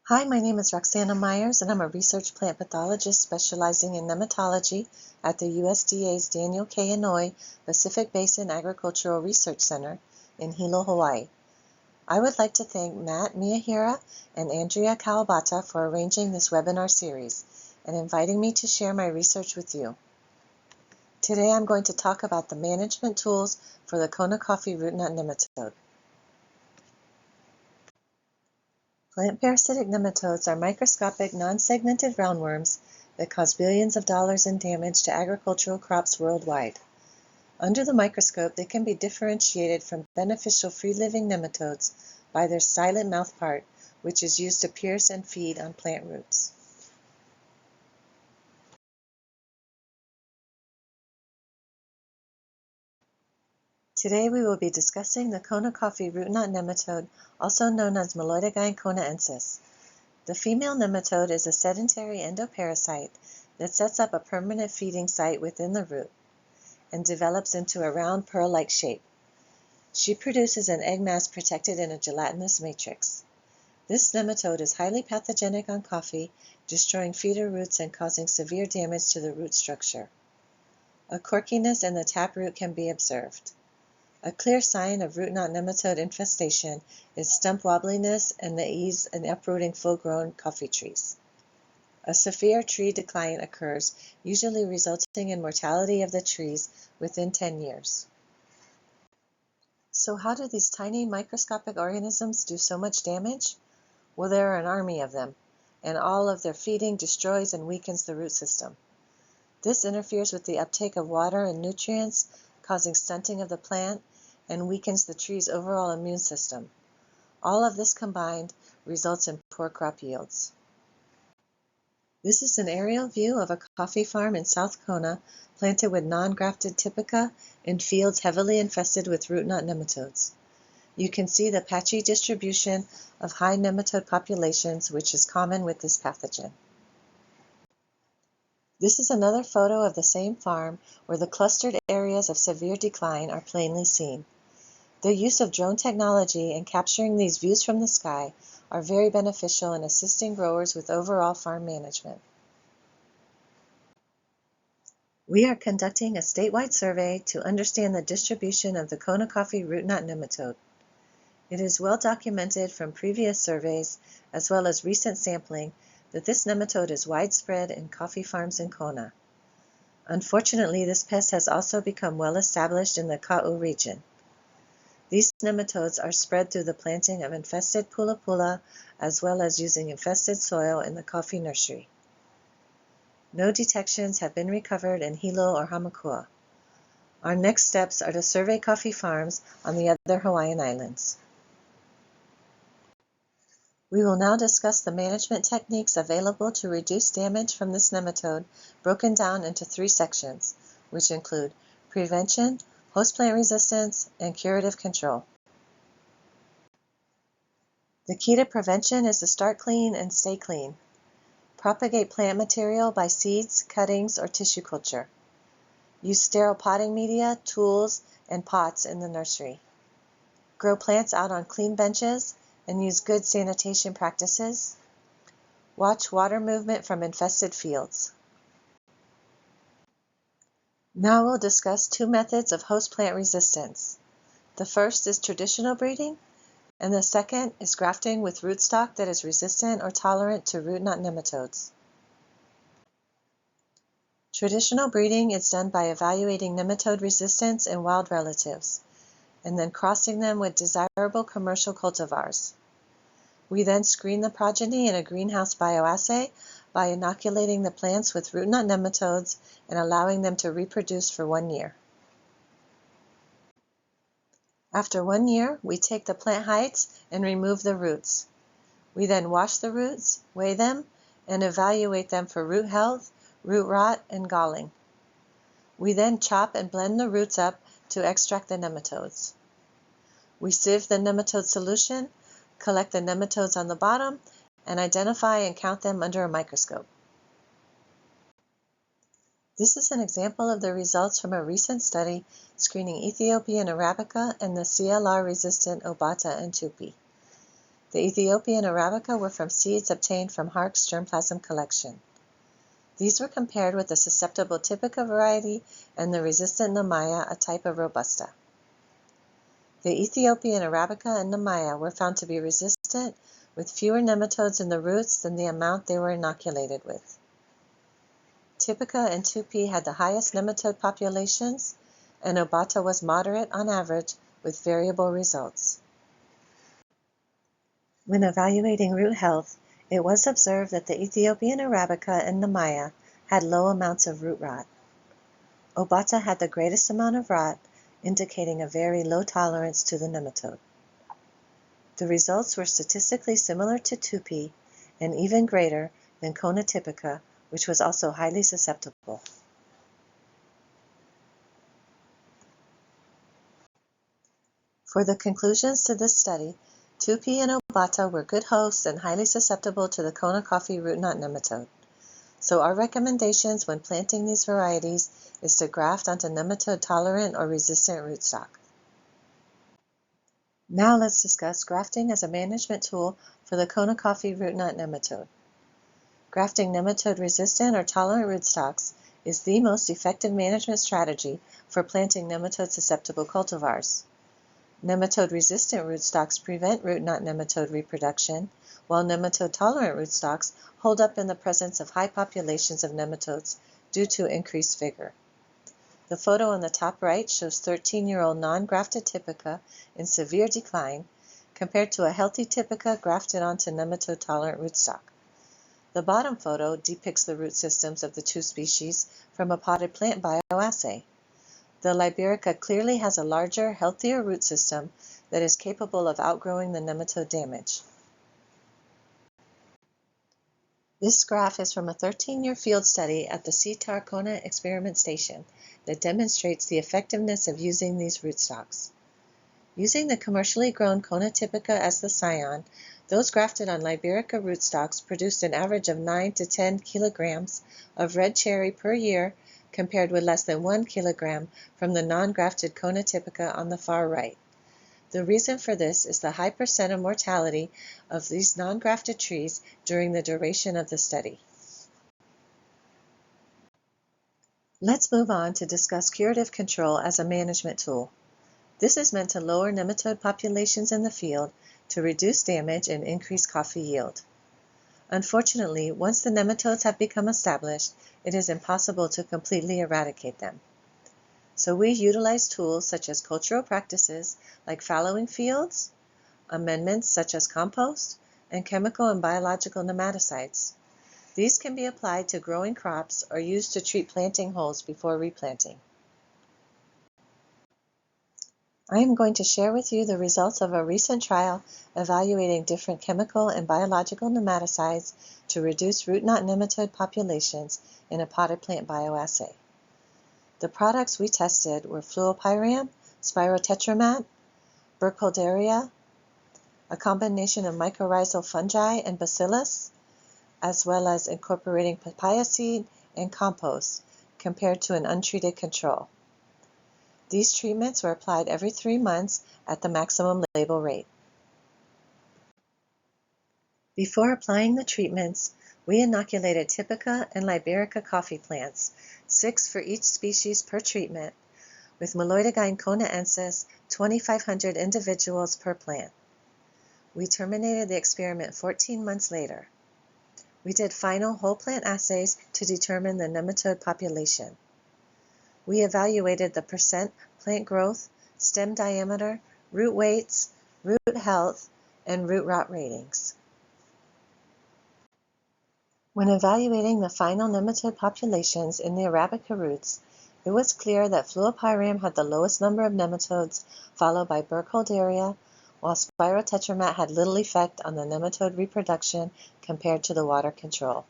Hi, my name is Roxana Myers, and I'm a research plant pathologist specializing in nematology at the USDA's Daniel K. Inouye Pacific Basin Agricultural Research Center in Hilo, Hawaii. I would like to thank Matt Miyahira and Andrea Kawabata for arranging this webinar series and inviting me to share my research with you. Today I'm going to talk about the management tools for the Kona coffee root knot nematode. Plant parasitic nematodes are microscopic, non-segmented roundworms that cause billions of dollars in damage to agricultural crops worldwide. Under the microscope, they can be differentiated from beneficial free-living nematodes by their silent mouthpart, which is used to pierce and feed on plant roots. Today we will be discussing the Kona coffee root knot nematode, also known as Meloidogyne konaensis. The female nematode is a sedentary endoparasite that sets up a permanent feeding site within the root and develops into a round pearl-like shape. She produces an egg mass protected in a gelatinous matrix. This nematode is highly pathogenic on coffee, destroying feeder roots and causing severe damage to the root structure. A corkiness in the taproot can be observed. A clear sign of root knot nematode infestation is stump wobbliness and the ease in uprooting full-grown coffee trees. A severe tree decline occurs, usually resulting in mortality of the trees within 10 years. So how do these tiny microscopic organisms do so much damage? Well, there are an army of them, and all of their feeding destroys and weakens the root system. This interferes with the uptake of water and nutrients, causing stunting of the plant, and weakens the tree's overall immune system. All of this combined results in poor crop yields. This is an aerial view of a coffee farm in South Kona planted with non-grafted typica in fields heavily infested with root knot nematodes. You can see the patchy distribution of high nematode populations, which is common with this pathogen. This is another photo of the same farm where the clustered areas of severe decline are plainly seen. The use of drone technology and capturing these views from the sky are very beneficial in assisting growers with overall farm management. We are conducting a statewide survey to understand the distribution of the Kona coffee root knot nematode. It is well documented from previous surveys as well as recent sampling that this nematode is widespread in coffee farms in Kona. Unfortunately, this pest has also become well established in the Ka'u region. These nematodes are spread through the planting of infested pula as well as using infested soil in the coffee nursery. No detections have been recovered in Hilo or Hamakua. Our next steps are to survey coffee farms on the other Hawaiian islands. We will now discuss the management techniques available to reduce damage from this nematode, broken down into 3 sections, which include prevention, host plant resistance, and curative control. The key to prevention is to start clean and stay clean. Propagate plant material by seeds, cuttings, or tissue culture. Use sterile potting media, tools, and pots in the nursery. Grow plants out on clean benches and use good sanitation practices. Watch water movement from infested fields. Now we'll discuss 2 methods of host plant resistance. The first is traditional breeding, and the second is grafting with rootstock that is resistant or tolerant to root knot nematodes. Traditional breeding is done by evaluating nematode resistance in wild relatives, and then crossing them with desirable commercial cultivars. We then screen the progeny in a greenhouse bioassay by inoculating the plants with root knot nematodes and allowing them to reproduce for 1 year. After 1 year, we take the plant heights and remove the roots. We then wash the roots, weigh them, and evaluate them for root health, root rot, and galling. We then chop and blend the roots up to extract the nematodes. We sieve the nematode solution, collect the nematodes on the bottom, and identify and count them under a microscope. This is an example of the results from a recent study screening Ethiopian Arabica and the CLR-resistant Obata and Tupi. The Ethiopian Arabica were from seeds obtained from Hark's germplasm collection. These were compared with the susceptible Typica variety and the resistant Nemaya, a type of Robusta. The Ethiopian Arabica and Nemaya were found to be resistant with fewer nematodes in the roots than the amount they were inoculated with. Typica and Tupi had the highest nematode populations, and Obata was moderate on average with variable results. When evaluating root health, it was observed that the Ethiopian Arabica and Nemaya had low amounts of root rot. Obata had the greatest amount of rot, indicating a very low tolerance to the nematode. The results were statistically similar to Tupi and even greater than Kona typica, which was also highly susceptible. For the conclusions to this study, Tupi and Obata were good hosts and highly susceptible to the Kona coffee root knot nematode. So our recommendations when planting these varieties is to graft onto nematode-tolerant or resistant rootstock. Now let's discuss grafting as a management tool for the Kona coffee root knot nematode. Grafting nematode-resistant or tolerant rootstocks is the most effective management strategy for planting nematode-susceptible cultivars. Nematode-resistant rootstocks prevent root knot nematode reproduction, while nematode-tolerant rootstocks hold up in the presence of high populations of nematodes due to increased vigor. The photo on the top right shows 13-year-old non-grafted Typica in severe decline compared to a healthy Typica grafted onto nematode-tolerant rootstock. The bottom photo depicts the root systems of the two species from a potted plant bioassay. The Liberica clearly has a larger, healthier root system that is capable of outgrowing the nematode damage. This graph is from a 13-year field study at the CTAR Kona experiment station that demonstrates the effectiveness of using these rootstocks. Using the commercially grown Kona typica as the scion, those grafted on Liberica rootstocks produced an average of 9 to 10 kilograms of red cherry per year, compared with less than 1 kilogram from the non-grafted Kona typica on the far right. The reason for this is the high percent of mortality of these non-grafted trees during the duration of the study. Let's move on to discuss curative control as a management tool. This is meant to lower nematode populations in the field to reduce damage and increase coffee yield. Unfortunately, once the nematodes have become established, it is impossible to completely eradicate them. So we utilize tools such as cultural practices like fallowing fields, amendments such as compost, and chemical and biological nematicides. These can be applied to growing crops or used to treat planting holes before replanting. I am going to share with you the results of a recent trial evaluating different chemical and biological nematicides to reduce root knot nematode populations in a potted plant bioassay. The products we tested were fluopyram, spirotetramat, burkholderia, a combination of mycorrhizal fungi and bacillus, as well as incorporating papaya seed and compost compared to an untreated control. These treatments were applied every 3 months at the maximum label rate. Before applying the treatments, we inoculated Typica and Liberica coffee plants, 6 for each species per treatment, with Meloidogyne coneensis 2,500 individuals per plant. We terminated the experiment 14 months later. We did final whole plant assays to determine the nematode population. We evaluated the percent plant growth, stem diameter, root weights, root health, and root rot ratings. When evaluating the final nematode populations in the Arabica roots, it was clear that fluopyram had the lowest number of nematodes, followed by burkholderia, while spirotetramat had little effect on the nematode reproduction compared to the water control.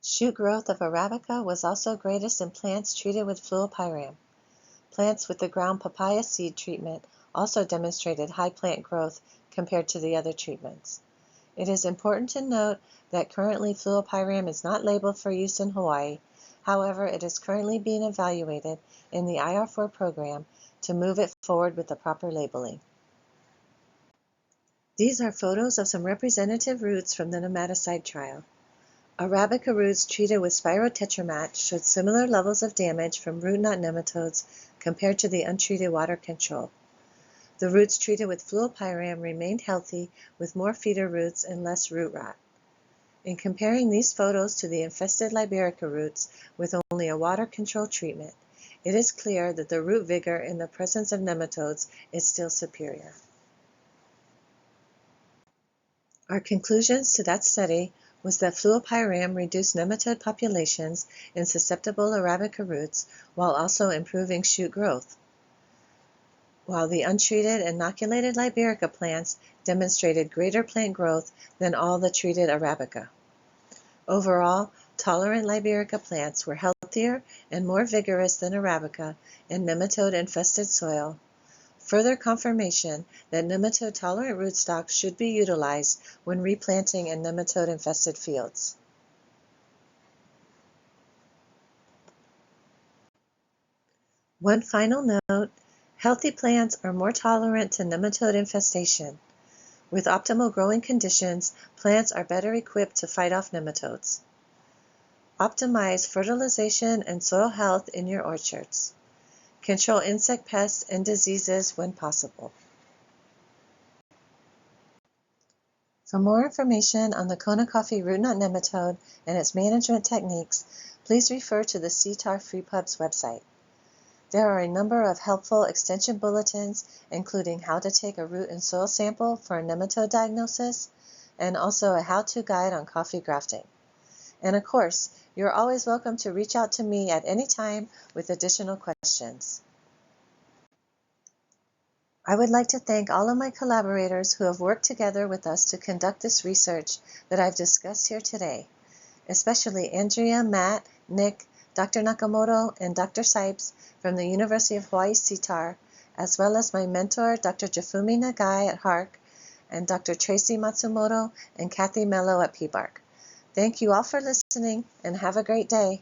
Shoot growth of Arabica was also greatest in plants treated with fluopyram. Plants with the ground papaya seed treatment also demonstrated high plant growth compared to the other treatments. It is important to note that currently fluopyram is not labeled for use in Hawaii. However, it is currently being evaluated in the IR4 program to move it forward with the proper labeling. These are photos of some representative roots from the nematicide trial. Arabica roots treated with spirotetramat showed similar levels of damage from root knot nematodes compared to the untreated water control. The roots treated with fluopyram remained healthy with more feeder roots and less root rot. In comparing these photos to the infested Liberica roots with only a water control treatment, it is clear that the root vigor in the presence of nematodes is still superior. Our conclusions to that study was that fluopyram reduced nematode populations in susceptible Arabica roots while also improving shoot growth, while the untreated inoculated Liberica plants demonstrated greater plant growth than all the treated Arabica. Overall, tolerant Liberica plants were healthier and more vigorous than Arabica in nematode-infested soil, further confirmation that nematode-tolerant rootstocks should be utilized when replanting in nematode-infested fields. One final note, healthy plants are more tolerant to nematode infestation. With optimal growing conditions, plants are better equipped to fight off nematodes. Optimize fertilization and soil health in your orchards. Control insect pests and diseases when possible. For more information on the Kona coffee root knot nematode and its management techniques, please refer to the CTAR FreePub's website. There are a number of helpful extension bulletins, including how to take a root and soil sample for a nematode diagnosis, and also a how-to guide on coffee grafting. And of course, you're always welcome to reach out to me at any time with additional questions. I would like to thank all of my collaborators who have worked together with us to conduct this research that I've discussed here today, especially Andrea, Matt, Nick, Dr. Nakamoto, and Dr. Sipes from the University of Hawaii CTAR, as well as my mentor, Dr. Jafumi Nagai at HARC, and Dr. Tracy Matsumoto and Kathy Mello at PBARC. Thank you all for listening, and have a great day.